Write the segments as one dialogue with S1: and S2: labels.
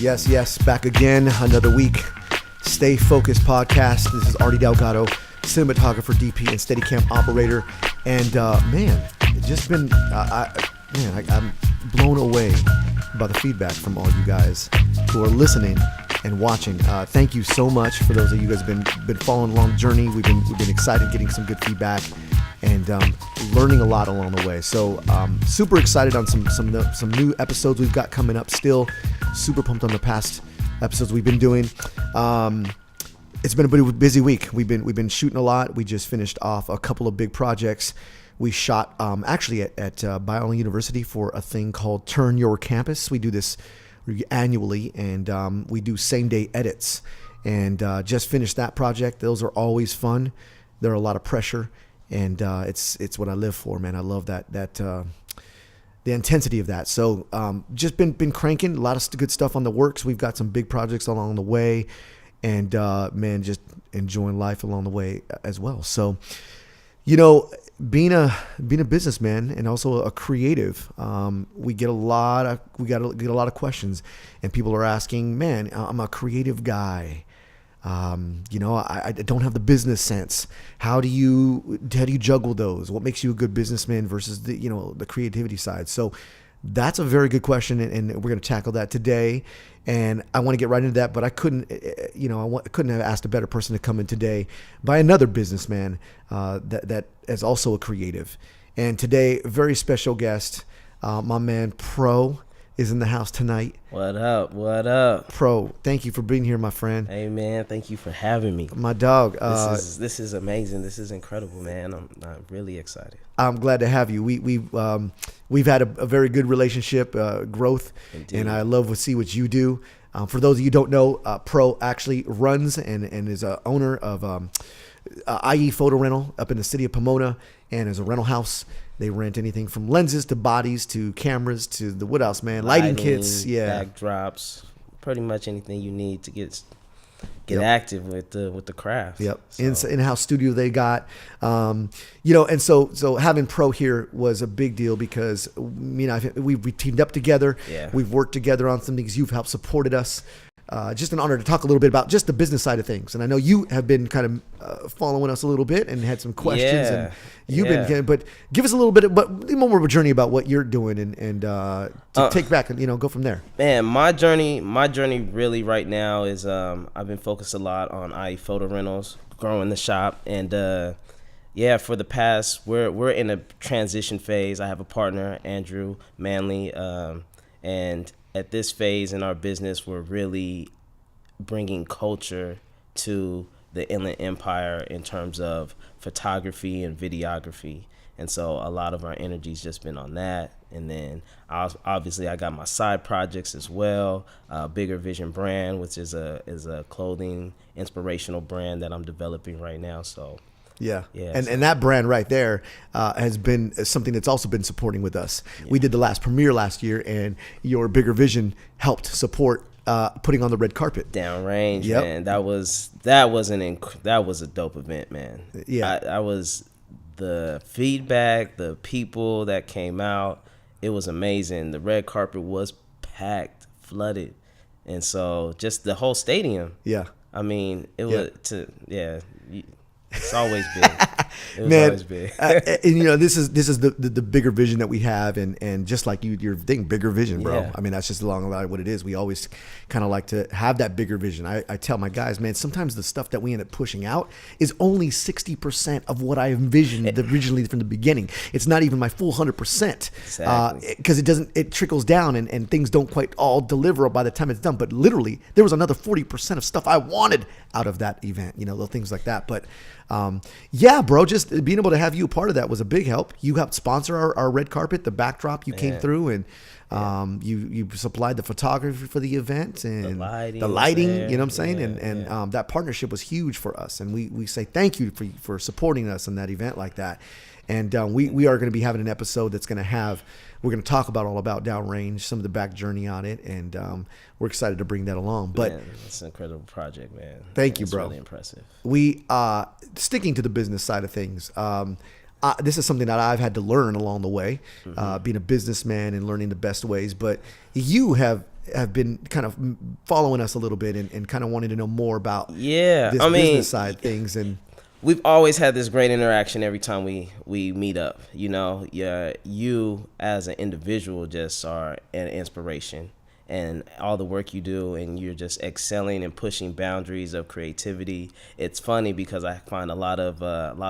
S1: Yes, back again, another week. Stay Focused podcast. This is Artie Delgado, cinematographer, DP, and Steadicam operator. And man, it's just been, I'm blown away by the feedback from all you guys who are listening and watching. Thank you so much for those of you guys who've been following along the journey. We've been excited getting some good feedback and learning a lot along the way. So super excited on some new episodes we've got coming up still. Super pumped on the past episodes we've been doing. It's been a pretty busy week. We've been shooting a lot. We just finished off a couple of big projects. We shot actually at Biola University for a thing called Turn Your Campus. We do this annually, and we do same day edits. And just finished that project. Those are always fun. They're a lot of pressure. And it's what I live for, man. I love that the intensity of that. So just been cranking a lot of good stuff on the works. We've got some big projects along the way, and man, just enjoying life along the way as well. So, being a businessman and also a creative, we get a lot of questions, and people are asking, man, I'm a creative guy. I don't have the business sense. How do you juggle those? What makes you a good businessman versus the creativity side? So that's a very good question, and we're going to tackle that today. And I want to get right into that, but I couldn't have asked a better person to come in today by another businessman that is also a creative. And today, very special guest, my man Pro is in the house tonight.
S2: What up?
S1: Pro, thank you for being here, my friend.
S2: Hey, man, thank you for having me.
S1: My dog.
S2: This is amazing. This is incredible, man. I'm really excited.
S1: I'm glad to have you. We've had a very good relationship, growth, Indeed. And I love to see what you do. For those of you who don't know, Pro actually runs and is a owner of IE Photo Rental up in the city of Pomona, and is a rental house. They rent anything from lenses to bodies to cameras to the what else, man? Lighting kits,
S2: backdrops, pretty much anything you need to get active with the craft.
S1: Yep, so. In-house studio they got, and so having Pro here was a big deal because we teamed up together.
S2: Yeah.
S1: We've worked together on some things. You've helped supported us. Just an honor to talk a little bit about just the business side of things. And I know you have been kind of following us a little bit and had some questions. And you've been, but give us a little bit, but more of a journey about what you're doing and to take back and go from there.
S2: Man, my journey really right now is I've been focused a lot on IE Photo Rentals, growing the shop, and for the past we're in a transition phase. I have a partner, Andrew Manley, and at this phase in our business, we're really bringing culture to the Inland Empire in terms of photography and videography. And so a lot of our energy's just been on that. And then obviously I got my side projects as well. Bigger Vision brand, which is a clothing inspirational brand that I'm developing right now. So
S1: Yeah. And that brand right there has been something that's also been supporting with us. Yeah. We did the last premiere last year, and your Bigger Vision helped support putting on the red carpet.
S2: Downrange,
S1: yep.
S2: Man. That was a dope event, man.
S1: Yeah.
S2: I was the feedback, the people that came out, it was amazing. The red carpet was packed, flooded. And so just the whole stadium.
S1: Yeah.
S2: I mean, it was it's always big. It was
S1: Man,
S2: always big.
S1: And this is the bigger vision that we have, and just like your thing, bigger vision, bro.
S2: Yeah.
S1: I mean, that's just along the line of what it is. We always kind of like to have that bigger vision. I tell my guys, man, sometimes the stuff that we end up pushing out is only 60% of what I envisioned originally from the beginning. It's not even my full 100%.
S2: Exactly.
S1: Because it trickles down and things don't quite all deliver by the time it's done. But literally, there was another 40% of stuff I wanted out of that event. Little things like that. But bro, just being able to have you a part of that was a big help. You helped sponsor our red carpet, the backdrop. You came through, and you supplied the photography for the event and the lighting. You know what I'm saying? And that partnership was huge for us. And we say thank you for supporting us in that event like that. And we are going to be having an episode that's going to we're going to talk all about Downrange, some of the back journey on it, and we're excited to bring that along. But
S2: man, it's an incredible project, man.
S1: Thank you,
S2: it's
S1: bro.
S2: Really impressive.
S1: We sticking to the business side of things. This is something that I've had to learn along the way, being a businessman and learning the best ways. But you have have been kind of following us a little bit and kind of wanting to know more about
S2: Yeah,
S1: this business side of things. And
S2: we've always had this great interaction every time we meet up. You know, yeah, you as an individual just are an inspiration, and all the work you do, and you're just excelling and pushing boundaries of creativity. It's funny because I find a lot of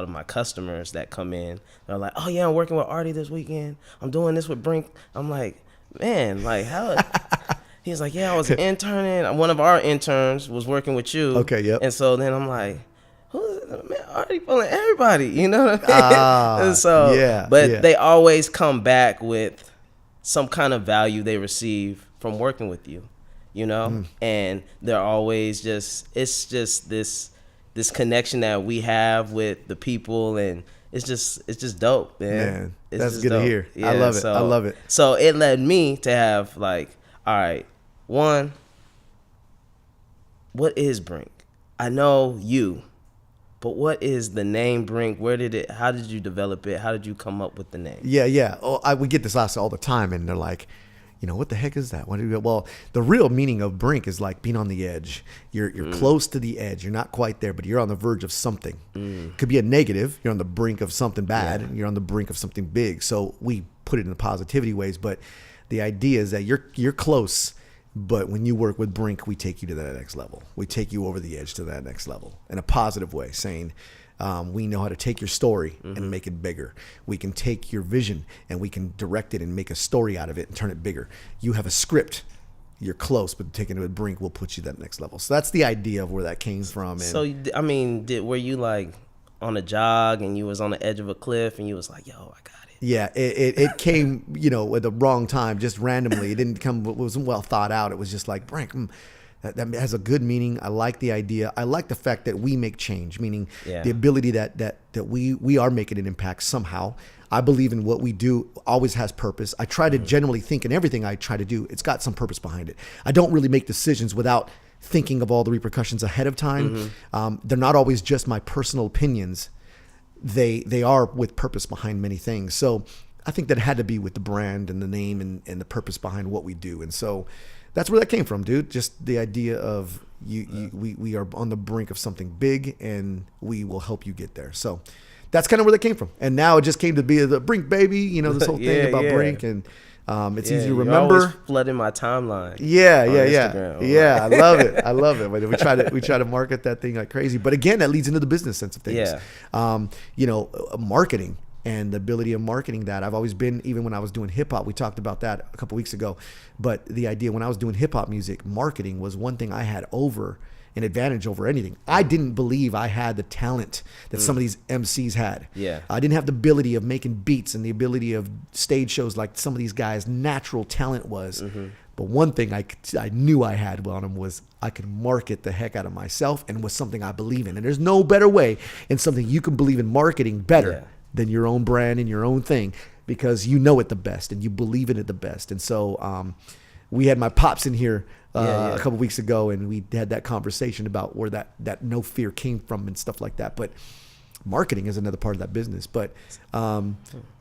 S2: my customers that come in, they're like, "Oh yeah, I'm working with Artie this weekend. I'm doing this with Brink." I'm like, "Man, like how?" He's like, "Yeah, I was interning. One of our interns was working with you."
S1: Okay, yep.
S2: And so then I'm like, man, Artie pulling everybody, you know what I mean? And so, but they always come back with some kind of value they receive from working with you, you know? And they're always it's just this connection that we have with the people, and it's just dope, man. It's
S1: that's
S2: just
S1: good
S2: dope.
S1: to hear.
S2: Yeah,
S1: I love it. I love it.
S2: So it led me to have like, all right, one, what is Brink? I know you, but what is the name Brink? How did you develop it? How did you come up with the name?
S1: Yeah. Oh, we get this asked all the time, and they're like, what the heck is that? Well, the real meaning of Brink is like being on the edge. You're close to the edge. You're not quite there, but you're on the verge of something. Could be a negative. You're on the brink of something bad. And you're on the brink of something big. So we put it in the positivity ways, but the idea is that you're close. But when you work with Brink, we take you to that next level. We take you over the edge to that next level in a positive way, saying, we know how to take your story and make it bigger. We can take your vision and we can direct it and make a story out of it and turn it bigger. You have a script. You're close, but taking it with Brink will put you that next level. So that's the idea of where that came from. And
S2: so, I mean, were you like on a jog and you was on the edge of a cliff and you was like, yo, I got it?
S1: Yeah, it came, at the wrong time, just randomly. It didn't come, it wasn't well thought out. It was just like, Brink, that has a good meaning. I like the idea. I like the fact that we make change, meaning the ability that we are making an impact somehow. I believe in what we do always has purpose. I try to generally think in everything I try to do, it's got some purpose behind it. I don't really make decisions without thinking of all the repercussions ahead of time. They're not always just my personal opinions. They are with purpose behind many things. So I think that had to be with the brand and the name and the purpose behind what we do. And so that's where that came from, dude. Just the idea of we are on the brink of something big, and we will help you get there. So that's kind of where that came from. And now it just came to be the Brink, baby. This whole thing about Brink, and it's easy to remember.
S2: You're always flooding my timeline.
S1: Yeah. Yeah, I love it. I love it. We try to market that thing like crazy. But again, that leads into the business sense of things. Marketing. And the ability of marketing that. I've always been, even when I was doing hip hop, we talked about that a couple weeks ago. But the idea when I was doing hip hop music, marketing was one thing I had an advantage over anything. I didn't believe I had the talent that some of these MCs had.
S2: Yeah.
S1: I didn't have the ability of making beats and the ability of stage shows like some of these guys' natural talent was. But one thing I knew I had on them was I could market the heck out of myself, and was something I believe in. And there's no better way in something you can believe in marketing better than your own brand and your own thing, because you know it the best and you believe in it the best. And so we had my pops in here a couple weeks ago, and we had that conversation about where that no fear came from and stuff like that. But marketing is another part of that business. But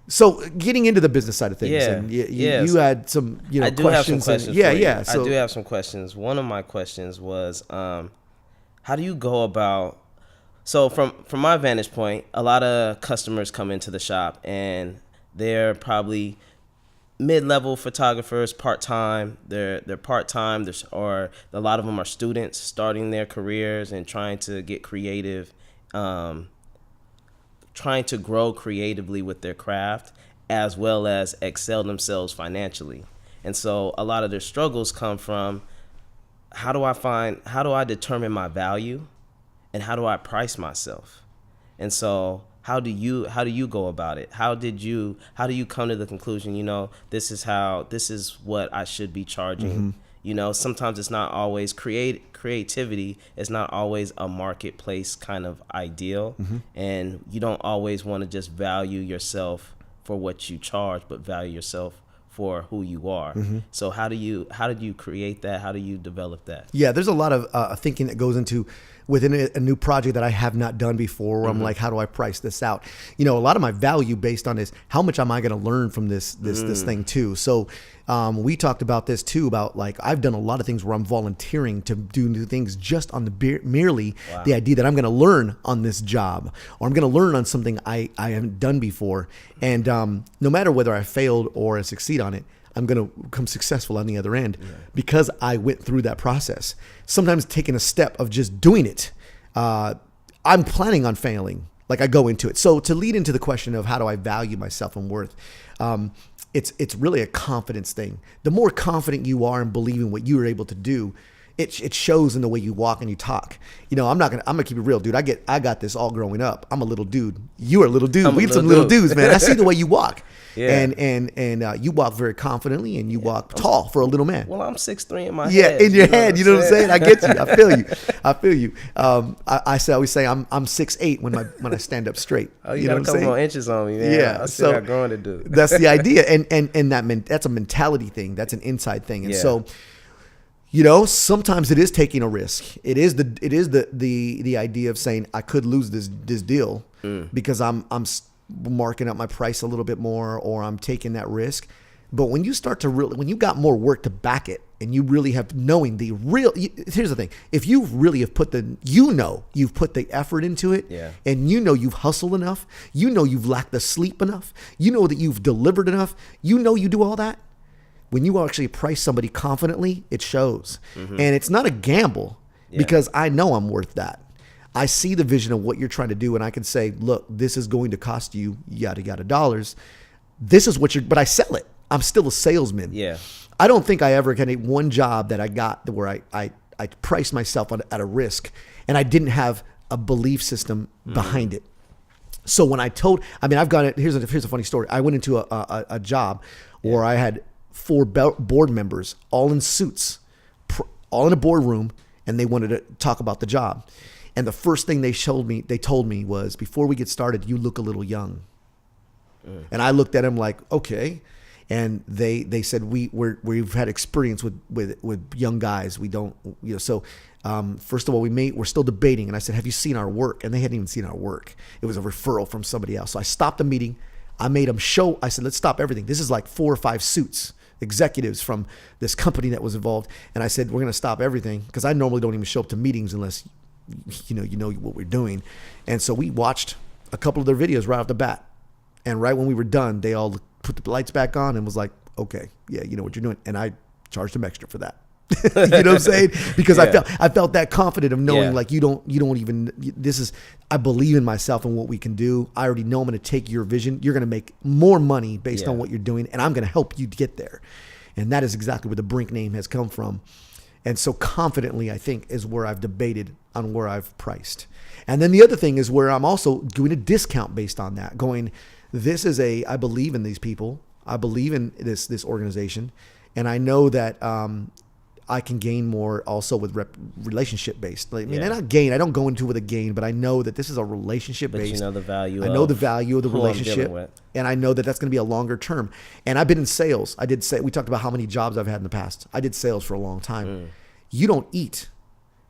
S1: so getting into the business side of things, and you had some
S2: I do
S1: questions.
S2: Have some questions
S1: and,
S2: for you.
S1: So,
S2: I do have some questions. One of my questions was, how do you go about? So from my vantage point, a lot of customers come into the shop and they're probably mid-level photographers, part-time. They're part-time, or a lot of them are students starting their careers and trying to get creative, trying to grow creatively with their craft, as well as excel themselves financially. And so a lot of their struggles come from, how do I determine my value? And how do I price myself? And so how do you go about it? How do you come to the conclusion, this is what I should be charging? Sometimes it's not always creativity. It's not always a marketplace kind of ideal. And you don't always want to just value yourself for what you charge, but value yourself for who you are. So how did you create that? How do you develop that?
S1: Yeah, there's a lot of thinking that goes into within a new project that I have not done before, where I'm like, how do I price this out? A lot of my value based on is how much am I going to learn from this thing too? So We talked about this too, about like I've done a lot of things where I'm volunteering to do new things just on the merely the idea that I'm going to learn on this job, or I'm going to learn on something I haven't done before. And no matter whether I failed or I succeed on it, I'm going to come successful on the other end because I went through that process. Sometimes taking a step of just doing it. I'm planning on failing. Like I go into it. So to lead into the question of how do I value myself and worth, it's really a confidence thing. The more confident you are in believing what you are able to do, it shows in the way you walk and you talk. You know, I'm gonna keep it real, dude. I got this all growing up. I'm a little dude. You are a little dude. We're some little dudes, man. I see the way you walk. Yeah. And you walk very confidently and you walk tall for a little man.
S2: Well, I'm 6'3" in my head.
S1: Yeah, in your head. You know what I'm saying? I get you. I feel you. I always say I'm 6'8" when I stand up straight.
S2: Oh, you got a couple more inches on me, man.
S1: Yeah,
S2: I still got growing to do.
S1: That's the idea, and that's a mentality thing. That's an inside thing, and so. You know, sometimes it is taking a risk. It is the idea of saying I could lose this deal because I'm marking up my price a little bit more, or I'm taking that risk. But when you start to when you got more work to back it, and you really have knowing the real. Here's the thing: if you really have put you've put the effort into it, and you've hustled enough, you've lacked the sleep enough, that you've delivered enough, you do all that. When you actually price somebody confidently, it shows. And it's not a gamble because I know I'm worth that. I see the vision of what you're trying to do, and I can say, look, this is going to cost you yada, yada dollars. This is what but I sell it. I'm still a salesman. Yeah. I don't think I ever had one job that I got where I priced myself at a risk and I didn't have a belief system behind it. So when I've got it. Here's a funny story. I went into a job where I had 4 board members, all in suits, all in a boardroom, and they wanted to talk about the job. And the first thing they told me was, before we get started, you look a little young. And I looked at them like, okay. And they said, we've had experience with young guys. We don't, so first of all, we're still debating. And I said, have you seen our work? And they hadn't even seen our work. It was a referral from somebody else. So I stopped the meeting. I made them I said, let's stop everything. This is like 4 or 5 suits. Executives from this company that was involved. And I said, we're going to stop everything because I normally don't even show up to meetings unless you know what we're doing. And so we watched a couple of their videos right off the bat. And right when we were done, they all put the lights back on and was like, okay, yeah, you know what you're doing. And I charged them extra for that. You know what I'm saying? Because I felt that confident of knowing like you don't even, I believe in myself and what we can do. I already know I'm going to take your vision. You're going to make more money based on what you're doing, and I'm going to help you get there. And that is exactly where the Brink name has come from. And so confidently, I think, is where I've debated on where I've priced. And then the other thing is where I'm also doing a discount based on that, going, I believe in these people. I believe in this organization. And I know that I can gain more also with relationship based. I mean, not gain. I don't go into it with a gain, but I know that this is a relationship based.
S2: But you know the value.
S1: I know the value of the relationship, and I know that that's going to be a longer term. And I've been in sales. We talked about how many jobs I've had in the past. I did sales for a long time. You don't eat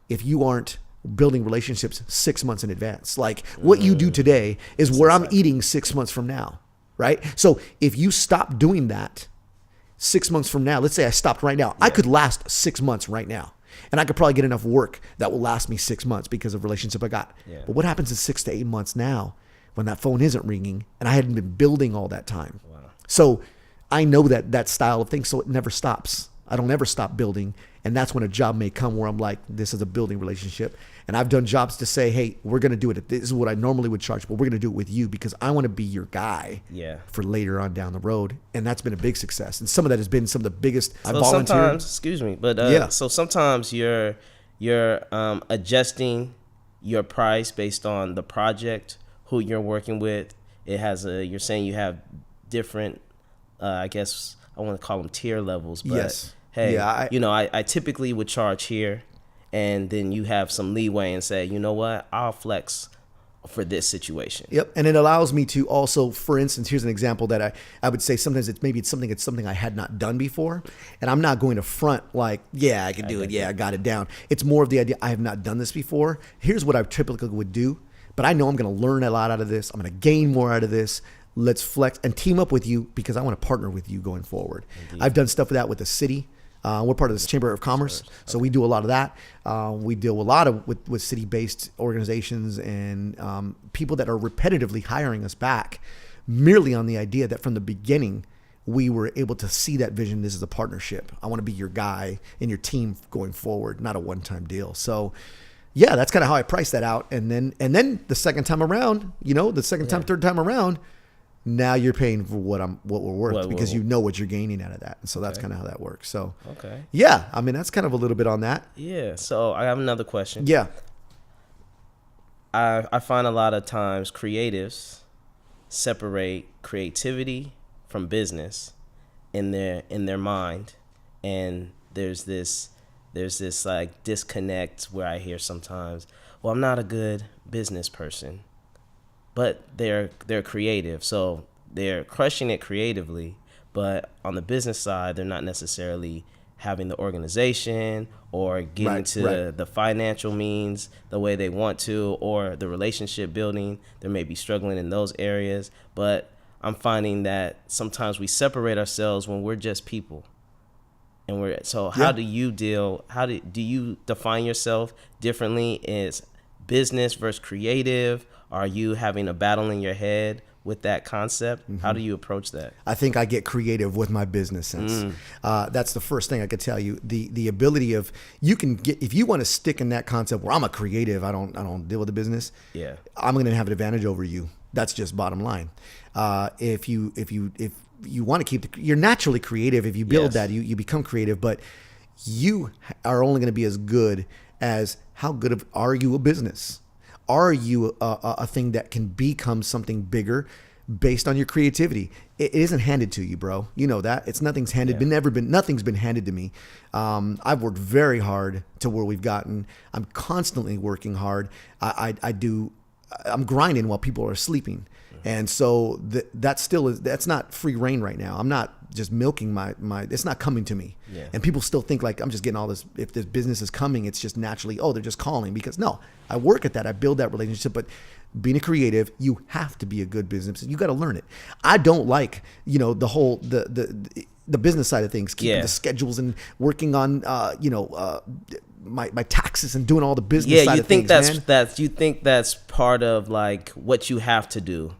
S1: if you aren't building relationships 6 months in advance. Like what you do today is where I'm eating 6 months from now, right? So if you stop doing that 6 months from now, let's say I stopped right now, I could last 6 months right now. And I could probably get enough work that will last me 6 months because of the relationship I got. Yeah. But what happens in 6 to 8 months now when that phone isn't ringing and I hadn't been building all that time? Wow. So I know that style of thing, so it never stops. I don't ever stop building. And that's when a job may come where I'm like, this is a building relationship. And I've done jobs to say, hey, we're going to do it. This is what I normally would charge, but we're going to do it with you because I want to be your guy for later on down the road. And that's been a big success. And some of that has been some of the biggest.
S2: So I volunteered. So sometimes you're adjusting your price based on the project, who you're working with. You're saying you have different, I guess I want to call them tier levels, but hey, I typically would charge here, and then you have some leeway and say, you know what, I'll flex for this situation.
S1: Yep. And it allows me to also, for instance, here's an example that I would say sometimes it's something I had not done before. And I'm not going to front like, I can do it. Yeah, I got it down. It's more of the idea, I have not done this before. Here's what I typically would do, but I know I'm going to learn a lot out of this. I'm going to gain more out of this. let's flex and team up with you because I want to partner with you going forward.
S2: Indeed.
S1: I've done stuff with that with the city. We're part of this Chamber of Commerce, so we do a lot of that. We deal a lot with city-based organizations and people that are repetitively hiring us back merely on the idea that from the beginning, we were able to see that vision. This is a partnership. I want to be your guy in your team going forward, not a one-time deal. So yeah, that's kind of how I price that out. And then the second time around, third time around, now you're paying for what we're worth because you know what you're gaining out of that. And so that's kind of how that works. So yeah, I mean, that's kind of a little bit on that.
S2: Yeah. So I have another question.
S1: Yeah.
S2: I find a lot of times creatives separate creativity from business in their mind, and there's this like disconnect where I hear sometimes, well, I'm not a good business person, but they're creative, so they're crushing it creatively, but on the business side they're not necessarily having the organization or getting the financial means the way they want to, or the relationship building. They may be struggling in those areas, but I'm finding that sometimes we separate ourselves when we're just people. And how do you do you define yourself differently as business versus creative? Are you having a battle in your head with that concept? Mm-hmm. How do you approach that?
S1: I think I get creative with my business sense. That's the first thing I could tell you. The ability of if you want to stick in that concept where I'm a creative, I don't deal with the business.
S2: Yeah,
S1: I'm going to have an advantage over you. That's just bottom line. If you want to you're naturally creative. If you build that, you become creative, but you are only going to be as good as how good are you a business? Are you a thing that can become something bigger based on your creativity? It isn't handed to you, bro. You know that. Nothing's handed. Nothing's been handed to me. I've worked very hard to where we've gotten. I'm constantly working hard. I'm grinding while people are sleeping. And so that's not free reign right now. I'm not just milking my it's not coming to me. Yeah. And people still think like I'm just getting all this. If this business is coming, it's just naturally, they're just calling, because no, I work at that. I build that relationship. But being a creative, you have to be a good business. You got to learn it. I don't like, the whole, the business side of things, keeping the schedules and working on, my taxes and doing all the business side of things.
S2: You think that's part of like what you have to do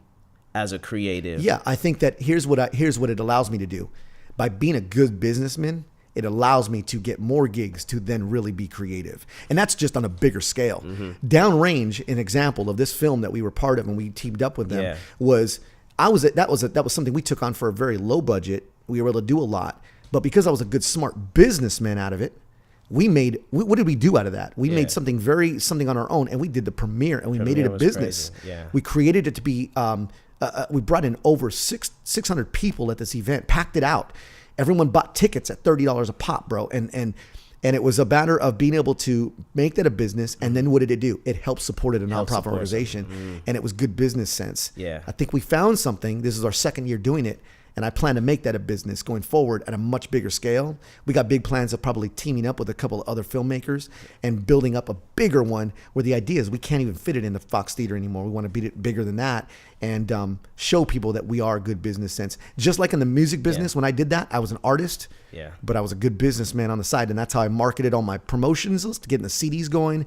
S2: as a creative?
S1: Yeah, I think that here's what it allows me to do. By being a good businessman, it allows me to get more gigs to then really be creative. And that's just on a bigger scale. Mm-hmm. Downrange, an example of this film that we were part of and we teamed up with them, that was something we took on for a very low budget. We were able to do a lot, but because I was a good, smart businessman out of it, what did we do out of that? We made something on our own, and we did the premiere, and we made it a business. We created it to be, we brought in over 600 people at this event, packed it out. Everyone bought tickets at $30 a pop, bro. And it was a matter of being able to make that a business. And then what did it do? It helped support a nonprofit organization. And it was good business sense.
S2: Yeah.
S1: I think we found something. This is our second year doing it. And I plan to make that a business going forward at a much bigger scale. We got big plans of probably teaming up with a couple of other filmmakers and building up a bigger one, where the idea is we can't even fit it in the Fox Theater anymore. We want to beat it bigger than that and show people that we are a good business sense. Just like in the music business, when I did that, I was an artist, but I was a good businessman on the side. And that's how I marketed all my promotions, getting the CDs going,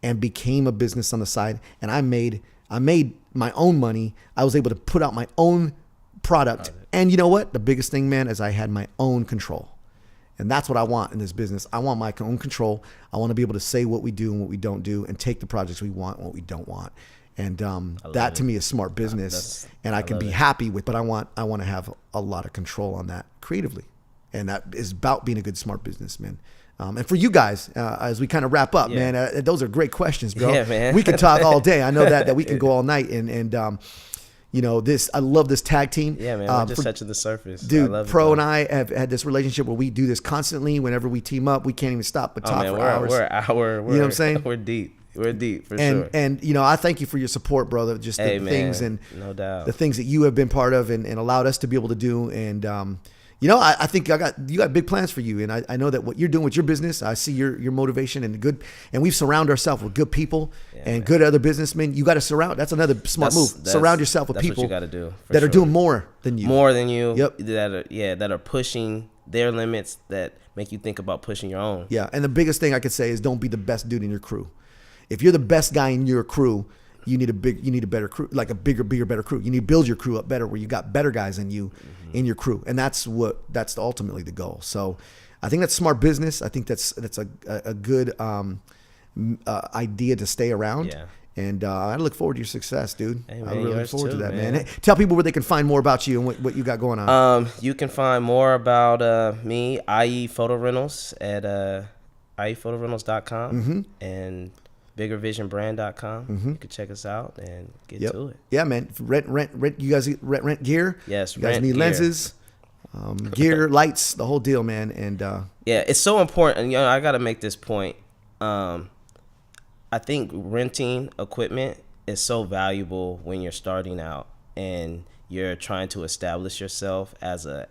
S1: and became a business on the side. And I made my own money. I was able to put out my own product. And you know what? The biggest thing, man, is I had my own control. And that's what I want in this business. I want my own control. I want to be able to say what we do and what we don't do, and take the projects we want and what we don't want. And that to me is smart business. And I can be happy with, but I want to have a lot of control on that creatively. And that is about being a good, smart businessman. And for you guys, as we kind of wrap up, man, those are great questions, bro.
S2: Yeah, man.
S1: We can talk all day. I know that we can go all night. And I love this tag team.
S2: Yeah, man, we're just touching the surface.
S1: Dude, Pro and I have had this relationship where we do this constantly. Whenever we team up, we can't even stop but talk for hours.
S2: We're you know
S1: what I'm saying?
S2: We're deep. We're deep for sure.
S1: And I thank you for your support, brother. Just the things and
S2: no doubt,
S1: the things that you have been part of and allowed us to be able to do. And You know, I think you got big plans for you, and I know that what you're doing with your business, I see your motivation and we've surrounded ourselves with good people and good other businessmen. You got to surround. That's another smart move. Surround yourself with people
S2: what you gotta do,
S1: that are doing more than you.
S2: Yep. That are pushing their limits, that make you think about pushing your own.
S1: Yeah, and the biggest thing I could say is don't be the best dude in your crew. If you're the best guy in your crew, you need a better crew, like a bigger, better crew. You need to build your crew up better, where you got better guys than you in your crew, and that's ultimately the goal. So, I think that's smart business. I think that's a good idea to stay around.
S2: Yeah.
S1: And I look forward to your success, dude.
S2: Hey, man,
S1: I really look forward to that, man. Hey,
S2: man.
S1: tell people where they can find more about you and what you got going on.
S2: You can find more about me, i.e. Photo Rentals, at iephotorentals.com and biggervisionbrand.com. You can check us out and get to it.
S1: Yeah, man. Rent. You guys rent gear.
S2: Yes,
S1: you guys need lenses, gear, lights, the whole deal, man. And
S2: yeah, it's so important. You know, I got to make this point. I think renting equipment is so valuable when you're starting out and you're trying to establish yourself as a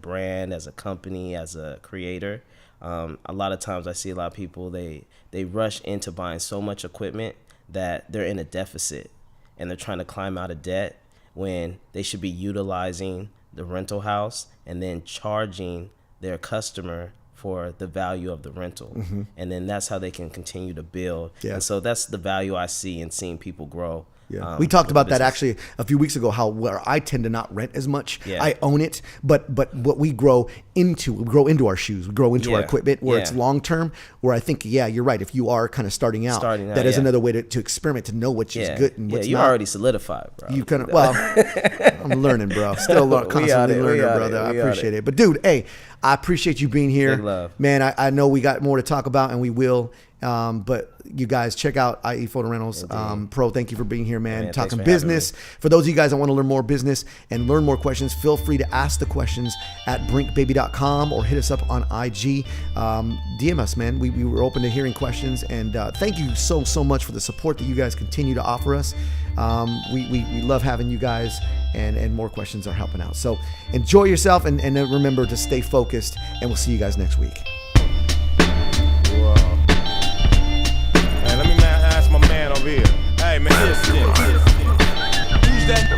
S2: brand, as a company, as a creator. A lot of times I see a lot of people, they rush into buying so much equipment that they're in a deficit and they're trying to climb out of debt when they should be utilizing the rental house and then charging their customer for the value of the rental. And then that's how they can continue to build. And so that's the value I see in seeing people grow.
S1: Yeah, we talked about that actually a few weeks ago, how where I tend to not rent as much.
S2: Yeah.
S1: I own it, but what we grow into our shoes, we grow into our equipment where it's long term, where I think, you're right. If you are kind of starting out, that is another way to experiment, to know which is good and what's not.
S2: You're already solidified, bro.
S1: You kind of, I'm learning, bro. Still constantly learning, brother. I appreciate it. But dude, hey, I appreciate you being here.
S2: Big love.
S1: Man, I know we got more to talk about, and we will. But you guys check out IE Photo Rentals. Pro, thank you for being here, man. Talking business. For those of you guys that want to learn more business and learn more questions, feel free to ask the questions at brinkbaby.com or hit us up on IG. DM us, man. We were open to hearing questions, and thank you so much for the support that you guys continue to offer us. We love having you guys, and more questions are helping out. So enjoy yourself, and remember to stay focused, and we'll see you guys next week.
S3: Let me ask my man over here. Hey, man, use that